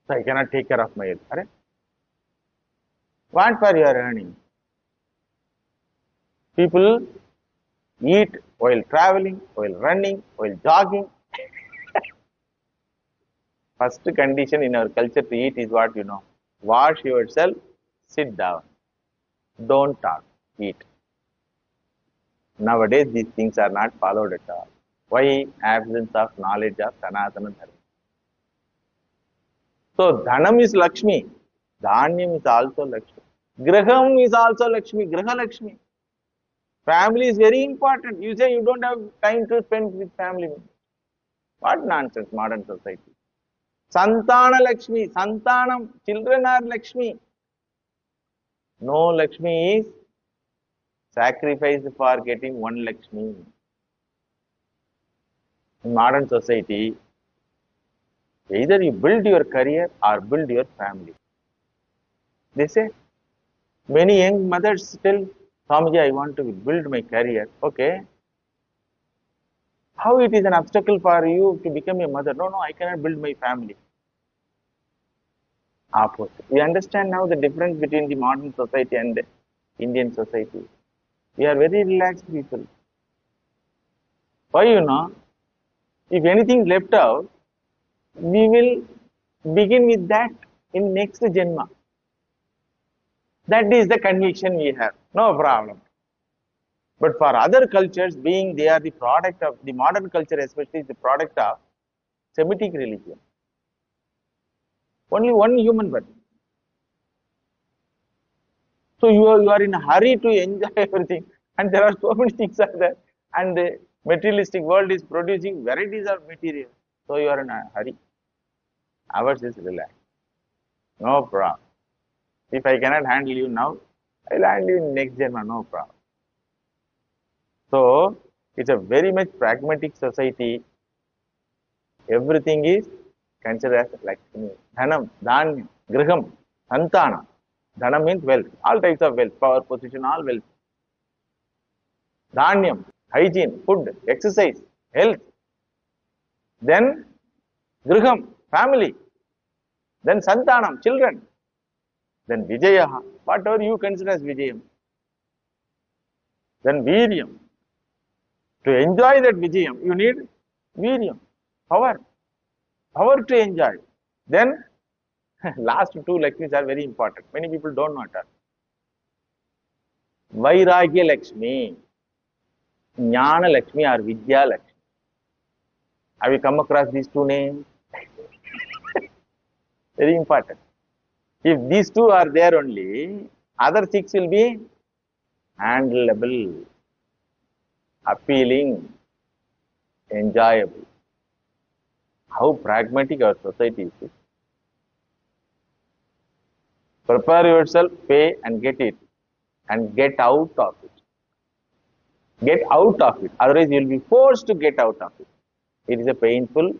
So I cannot take care of my health. Arey? What for you are earning? People eat while traveling, while running, while jogging. First condition in our culture to eat is what you know. Wash yourself, sit down. Don't talk, eat. Nowadays, these things are not followed at all. Why? Absence of knowledge of Sanatana Dharma. So, Dhanam is Lakshmi. Dhanyam is also Lakshmi. Graham is also Lakshmi. Graha Lakshmi. Family is very important. You say you don't have time to spend with family. What nonsense, modern society. Santana Lakshmi. Santanam. Children are Lakshmi. No Lakshmi is sacrificed for getting one Lakshmi. In modern society, either you build your career or build your family. They say, many young mothers tell, Swamiji, I want to build my career. Okay. How it is an obstacle for you to become a mother? No, I cannot build my family. Opposite. We understand now the difference between the modern society and the Indian society. We are very relaxed people. Why you know? If anything is left out, we will begin with that in next Janma. That is the conviction we have, no problem. But for other cultures, being they are the product of the modern culture, especially the product of Semitic religion. Only one human birth. So you are in a hurry to enjoy everything, and there are so many things are there, and the materialistic world is producing varieties of material. So you are in a hurry. Ours is relaxed. No problem. If I cannot handle you now, I will handle you in next Janma, no problem. So it's a very much pragmatic society. Everything is considered as Lakshmi. Dhanam, Dhanyam, Griham, Santana. Dhanam means wealth, all types of wealth, power, position, all wealth. Dhanyam, hygiene, food, exercise, health. Then Griham, family. Then Santanam, children. Then Vijayaha, whatever you consider as Vijayam. Then Viryam. To enjoy that Vijayam, you need Viryam, power. Power to enjoy. Then, last two Lakshmis are very important. Many people don't know that. Vairagya Lakshmi, Jnana Lakshmi or Vidya Lakshmi. Have you come across these two names? Very important. If these two are there only, other six will be handleable, appealing, enjoyable. How pragmatic our society is. Prepare yourself, pay and get it, and get out of it. Get out of it. Otherwise, you will be forced to get out of it. It is a painful,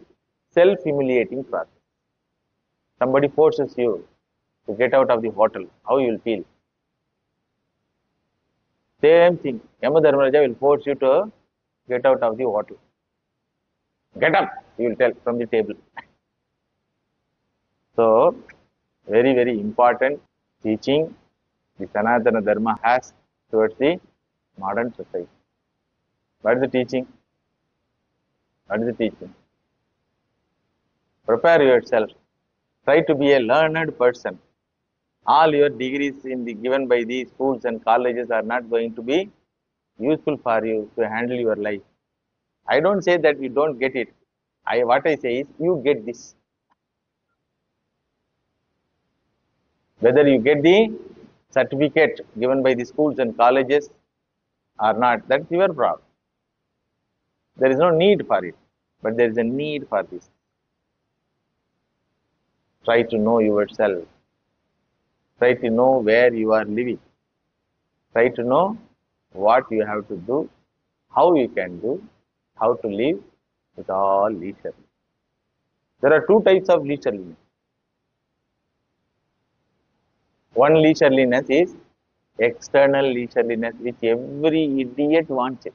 self-humiliating process. Somebody forces you to get out of the hotel. How you will feel? Same thing. Yama Dharmaraja will force you to get out of the hotel. Get up, you will tell from the table. So, very, very important teaching the Sanatana Dharma has towards the modern society. What is the teaching? What is the teaching? Prepare yourself. Try to be a learned person. All your degrees given by the schools and colleges are not going to be useful for you to handle your life. I don't say that you don't get it. What I say is, you get this. Whether you get the certificate given by the schools and colleges or not, that's your problem. There is no need for it, but there is a need for this. Try to know yourself. Try to know where you are living. Try to know what you have to do, how you can do, how to live with all leisure. There are two types of leisureliness. One leisureliness is external leisureliness, which every idiot wants it.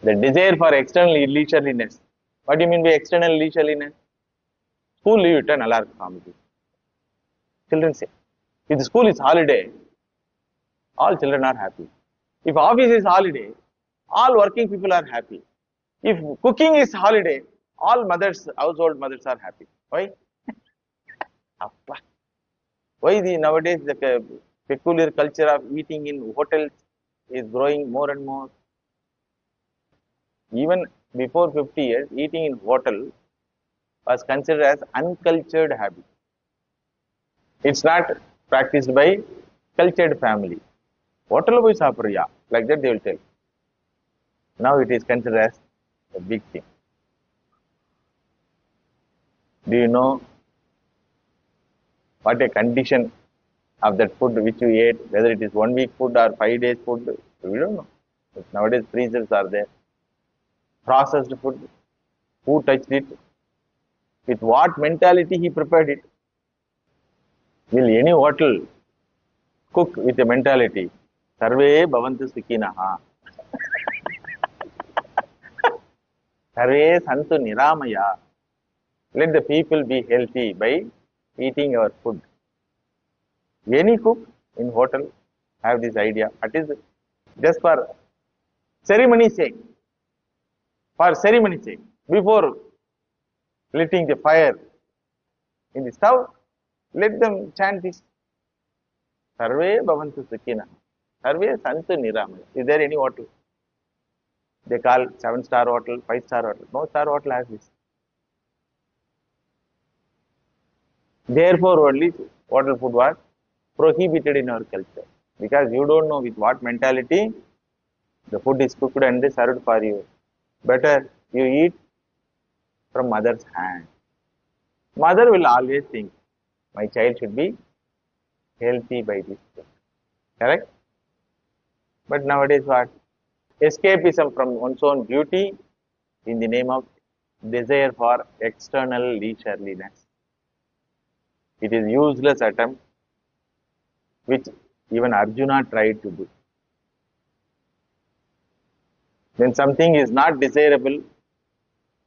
The desire for external leisureliness. What do you mean by external leisureliness? School leave it an alarm committee. Children say, if the school is holiday, all children are happy. If office is holiday, all working people are happy. If cooking is holiday, all mothers, household mothers are happy. Why? Why nowadays the peculiar culture of eating in hotels is growing more and more? Even before 50 years, eating in hotel was considered as uncultured habit. It's not practiced by cultured family. Hotel boy sapriya, like that they will tell. Now it is considered as a big thing. Do you know what a condition of that food which you ate, whether it is 1 week food or 5 days food? We don't know. But nowadays freezers are there. Processed food, who touched it, with what mentality he prepared it. Will any hotel cook with a mentality? Sarve bhavantu sukhinaha. Sarve santu niramaya. Let the people be healthy by eating our food. Any cook in hotel have this idea. It is just for ceremony sake. For ceremony sake. Before lighting the fire in the stove, let them chant this. Sarve bhavantu sukhina. Sarve santu niramaya. Is there any hotel? They call 7-star hotel, 5-star hotel. No star hotel has this. Therefore, only hotel food was prohibited in our culture. Because you don't know with what mentality the food is cooked and served for you. Better you eat from mother's hand. Mother will always think, my child should be healthy by this food. Correct? But nowadays what? Escapism from one's own duty in the name of desire for external leisureliness. It is useless attempt which even Arjuna tried to do. When something is not desirable,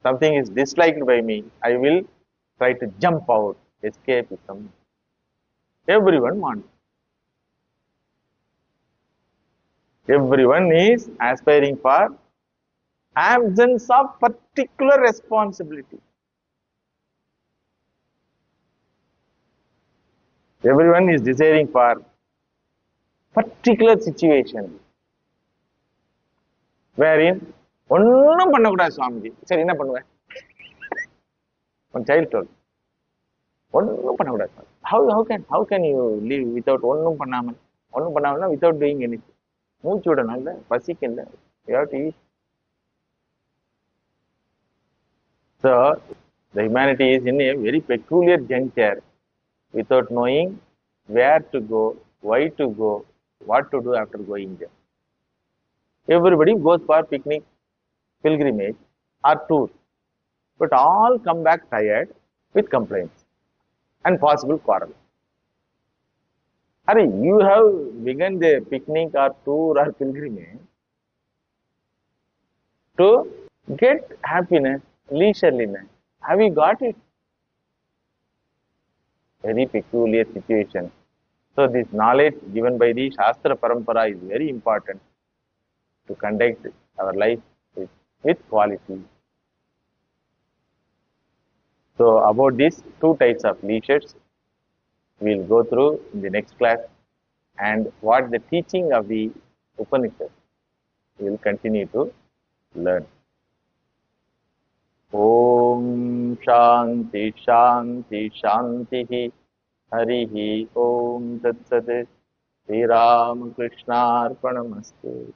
something is disliked by me, I will try to jump out, escapism. Everyone wants. Everyone is aspiring for absence of particular responsibility. Everyone is desiring for particular situation wherein ஒன்னும் பண்ணக்கூடாது சுவாமிஜி. சரி என்ன பண்ணுவேன்? One child told, ஒன்னும் பண்ணக்கூடாது. How can you live without ஒன்னும் பண்ணாமல்? ஒன்னும் பண்ணாமல்னா without doing anything. மூச்சு விடணும் இல்ல, பசிக்கல, you have to eat. So the humanity is in a very peculiar juncture without knowing where to go, why to go, what to do after going there. Everybody goes for picnic, pilgrimage or tour, but all come back tired with complaints and possible quarrel. Hurry, you have begun the picnic or tour or pilgrimage to get happiness, leisureliness. Have you got it? Very peculiar situation. So this knowledge given by the Shastra Parampara is very important to conduct our life with quality. So about these two types of leisures, we will go through in the next class, and what the teaching of the Upanishad we will continue to learn. Om Shanti Shanti Shanti Harihi Om Tat Sat Sri Ram Krishna Arpanamastu.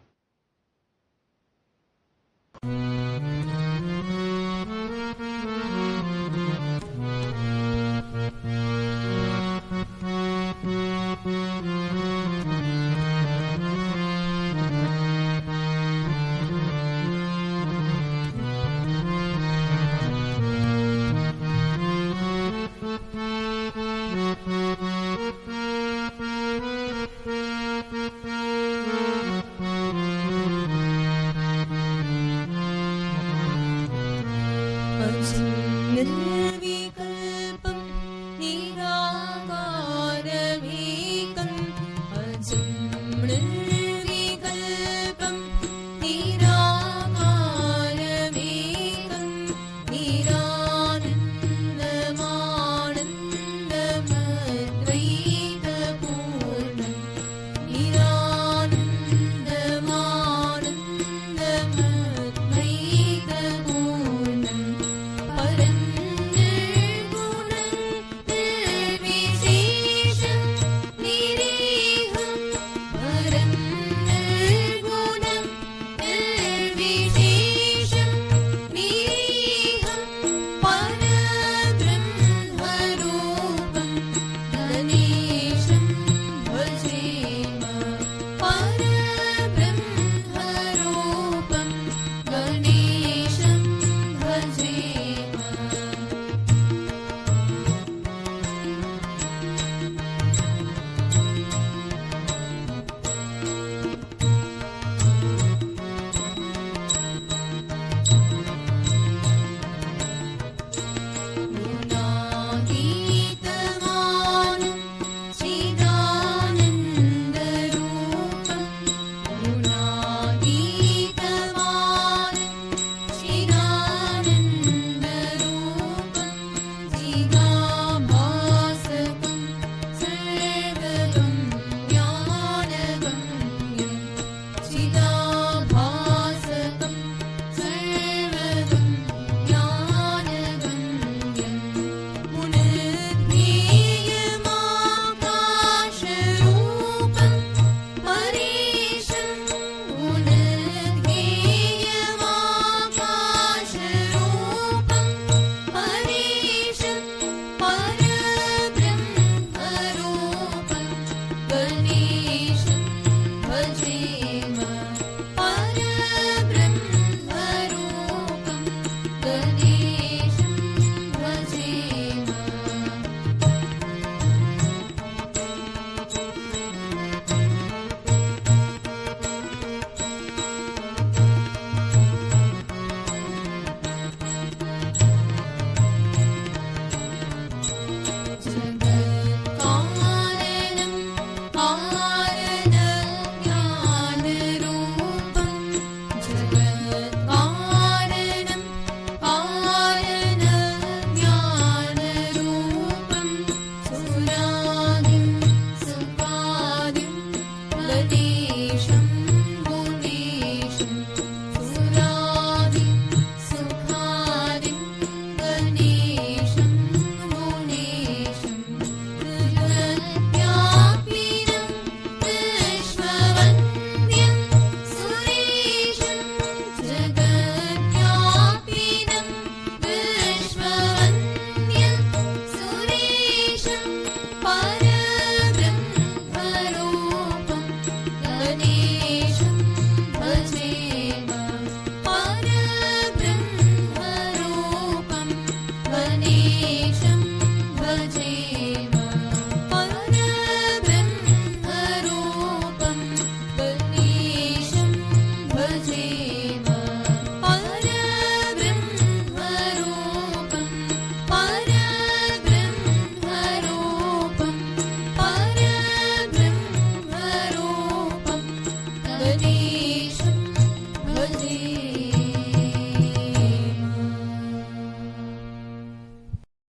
சொல்லி